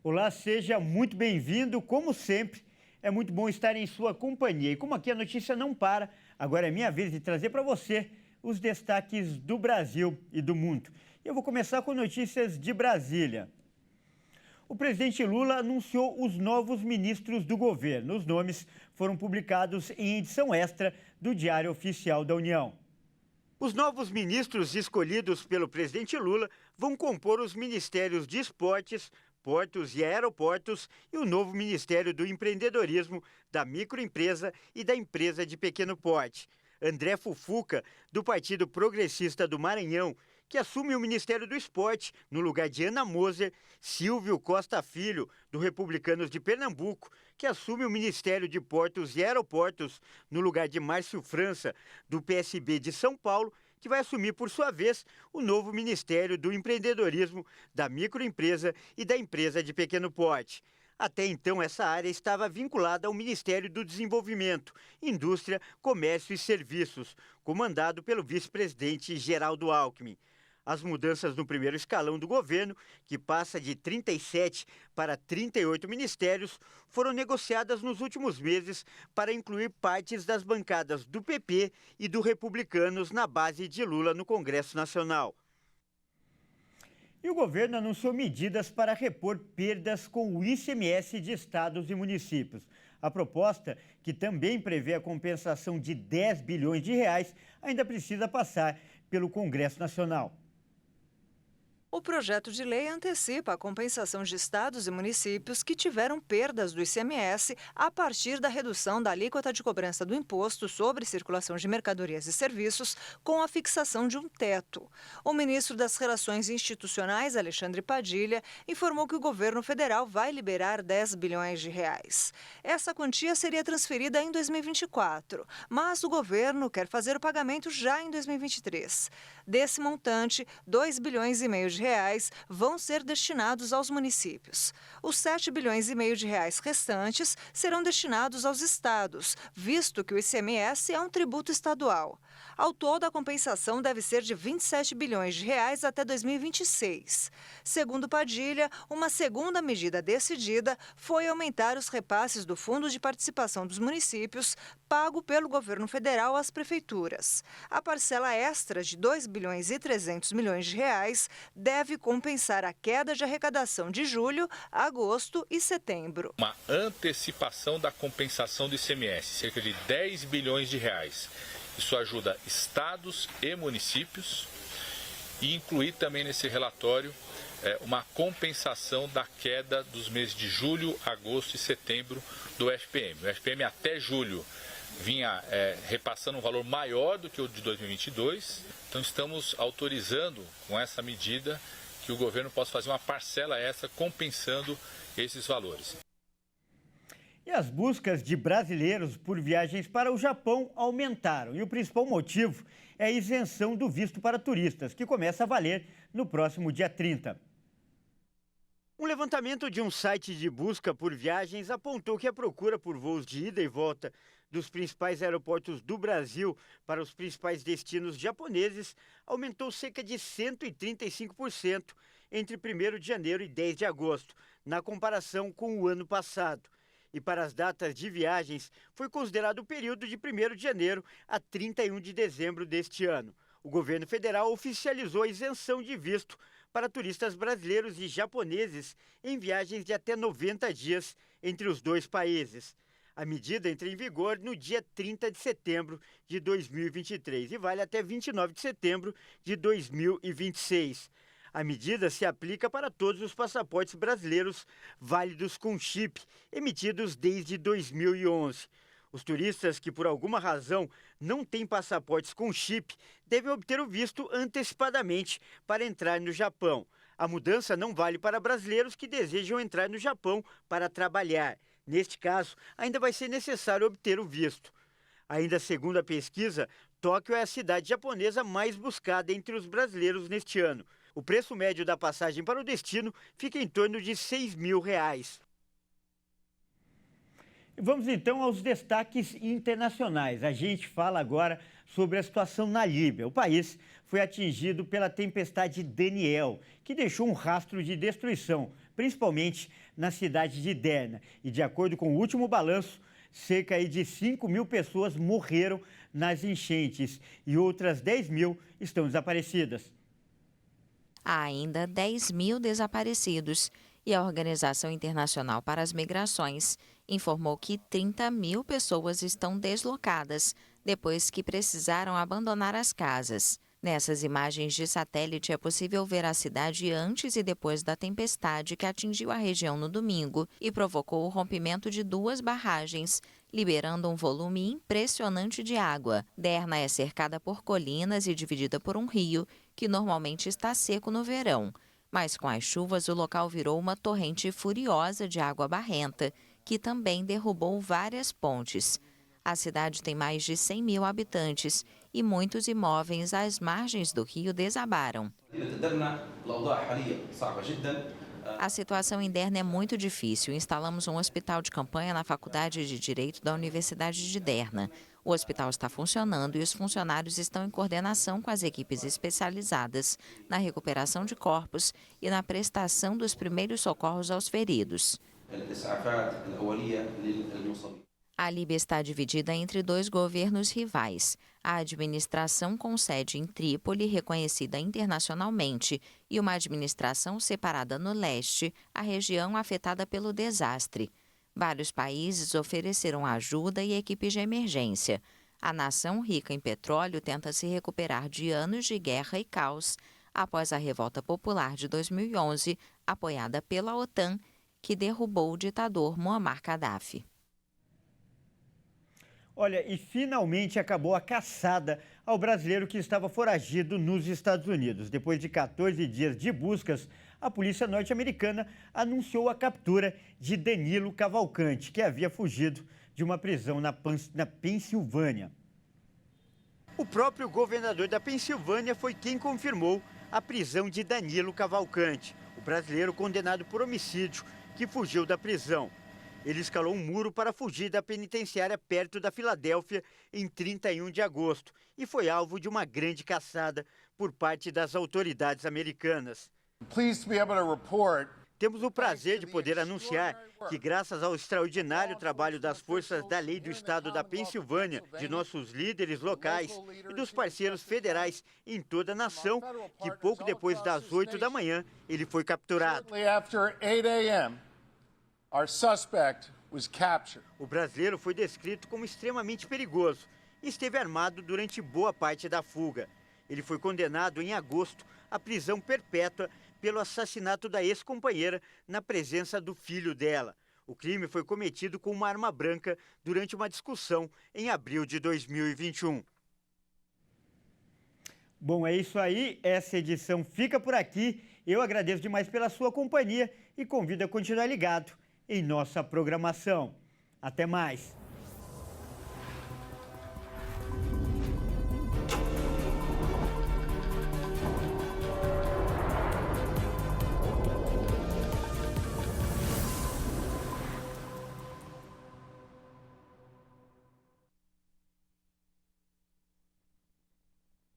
Olá, seja muito bem-vindo. Como sempre, é muito bom estar em sua companhia. E como aqui a notícia não para, agora é minha vez de trazer para você os destaques do Brasil e do mundo. Eu vou começar com notícias de Brasília. O presidente Lula anunciou os novos ministros do governo. Os nomes foram publicados em edição extra do Diário Oficial da União. Os novos ministros escolhidos pelo presidente Lula vão compor os ministérios de Esportes, Portos e Aeroportos e o novo Ministério do Empreendedorismo, da Microempresa e da Empresa de Pequeno Porte. André Fufuca, do Partido Progressista do Maranhão, que assume o Ministério do Esporte, no lugar de Ana Moser; Silvio Costa Filho, do Republicanos de Pernambuco, que assume o Ministério de Portos e Aeroportos, no lugar de Márcio França, do PSB de São Paulo, que vai assumir, por sua vez, o novo Ministério do Empreendedorismo, da Microempresa e da Empresa de Pequeno Porte. Até então, essa área estava vinculada ao Ministério do Desenvolvimento, Indústria, Comércio e Serviços, comandado pelo vice-presidente Geraldo Alckmin. As mudanças no primeiro escalão do governo, que passa de 37 para 38 ministérios, foram negociadas nos últimos meses para incluir partes das bancadas do PP e do Republicanos na base de Lula no Congresso Nacional. E o governo anunciou medidas para repor perdas com o ICMS de estados e municípios. A proposta, que também prevê a compensação de 10 bilhões de reais, ainda precisa passar pelo Congresso Nacional. O projeto de lei antecipa a compensação de estados e municípios que tiveram perdas do ICMS a partir da redução da alíquota de cobrança do imposto sobre circulação de mercadorias e serviços com a fixação de um teto. O ministro das Relações Institucionais, Alexandre Padilha, informou que o governo federal vai liberar 10 bilhões de reais. Essa quantia seria transferida em 2024, mas o governo quer fazer o pagamento já em 2023. Desse montante, 2 bilhões e meio de reais vão ser destinados aos municípios. Os 7 bilhões e meio de reais restantes serão destinados aos estados, visto que o ICMS é um tributo estadual. Ao todo, a compensação deve ser de 27 bilhões de reais até 2026. Segundo Padilha, uma segunda medida decidida foi aumentar os repasses do Fundo de Participação dos Municípios, pago pelo governo federal às prefeituras. A parcela extra de 2 bilhões e 300 milhões de reais deve compensar a queda de arrecadação de julho, agosto e setembro. Uma antecipação da compensação do ICMS, cerca de 10 bilhões de reais. Isso ajuda estados e municípios e incluir também nesse relatório uma compensação da queda dos meses de julho, agosto e setembro do FPM. O FPM até julho vinha repassando um valor maior do que o de 2022, então estamos autorizando com essa medida que o governo possa fazer uma parcela extra compensando esses valores. E as buscas de brasileiros por viagens para o Japão aumentaram. E o principal motivo é a isenção do visto para turistas, que começa a valer no próximo dia 30. Um levantamento de um site de busca por viagens apontou que a procura por voos de ida e volta dos principais aeroportos do Brasil para os principais destinos japoneses aumentou cerca de 135% entre 1º de janeiro e 10 de agosto, na comparação com o ano passado. E para as datas de viagens, foi considerado o período de 1º de janeiro a 31 de dezembro deste ano. O governo federal oficializou a isenção de visto para turistas brasileiros e japoneses em viagens de até 90 dias entre os dois países. A medida entra em vigor no dia 30 de setembro de 2023 e vale até 29 de setembro de 2026. A medida se aplica para todos os passaportes brasileiros válidos com chip, emitidos desde 2011. Os turistas que, por alguma razão, não têm passaportes com chip devem obter o visto antecipadamente para entrar no Japão. A mudança não vale para brasileiros que desejam entrar no Japão para trabalhar. Neste caso, ainda vai ser necessário obter o visto. Ainda segundo a pesquisa, Tóquio é a cidade japonesa mais buscada entre os brasileiros neste ano. O preço médio da passagem para o destino fica em torno de R$ 6.000. Vamos então aos destaques internacionais. A gente fala agora sobre a situação na Líbia. O país foi foi atingido pela tempestade Daniel, que deixou um rastro de destruição, principalmente na cidade de Derna. E de acordo com o último balanço, cerca de 5.000 pessoas morreram nas enchentes e outras 10.000 estão desaparecidas. Há ainda 10.000 desaparecidos e a Organização Internacional para as Migrações informou que 30.000 pessoas estão deslocadas depois que precisaram abandonar as casas. Nessas imagens de satélite é possível ver a cidade antes e depois da tempestade que atingiu a região no domingo e provocou o rompimento de 2 barragens, liberando um volume impressionante de água. Derna é cercada por colinas e dividida por um rio, que normalmente está seco no verão. Mas com as chuvas, o local virou uma torrente furiosa de água barrenta, que também derrubou várias pontes. A cidade tem mais de 100.000 habitantes e muitos imóveis às margens do rio desabaram. A situação em Derna é muito difícil. Instalamos um hospital de campanha na Faculdade de Direito da Universidade de Derna. O hospital está funcionando e os funcionários estão em coordenação com as equipes especializadas na recuperação de corpos e na prestação dos primeiros socorros aos feridos. A Líbia está dividida entre 2 governos rivais. A administração com sede em Trípoli, reconhecida internacionalmente, e uma administração separada no leste, a região afetada pelo desastre. Vários países ofereceram ajuda e equipes de emergência. A nação rica em petróleo tenta se recuperar de anos de guerra e caos após a revolta popular de 2011, apoiada pela OTAN, que derrubou o ditador Muammar Gaddafi. Olha, e finalmente acabou a caçada ao brasileiro que estava foragido nos Estados Unidos. Depois de 14 dias de buscas, a polícia norte-americana anunciou a captura de Danilo Cavalcante, que havia fugido de uma prisão na Pensilvânia. O próprio governador da Pensilvânia foi quem confirmou a prisão de Danilo Cavalcante, o brasileiro condenado por homicídio que fugiu da prisão. Ele escalou um muro para fugir da penitenciária perto da Filadélfia em 31 de agosto e foi alvo de uma grande caçada por parte das autoridades americanas. Temos o prazer de poder anunciar que, graças ao extraordinário trabalho das forças da lei do estado da Pensilvânia, de nossos líderes locais e dos parceiros federais em toda a nação, que pouco depois das 8 da manhã ele foi capturado. O brasileiro foi descrito como extremamente perigoso e esteve armado durante boa parte da fuga. Ele foi condenado em agosto à prisão perpétua pelo assassinato da ex-companheira na presença do filho dela. O crime foi cometido com uma arma branca durante uma discussão em abril de 2021. Bom, é isso aí. Essa edição fica por aqui. Eu agradeço demais pela sua companhia e convido a continuar ligado em nossa programação. Até mais!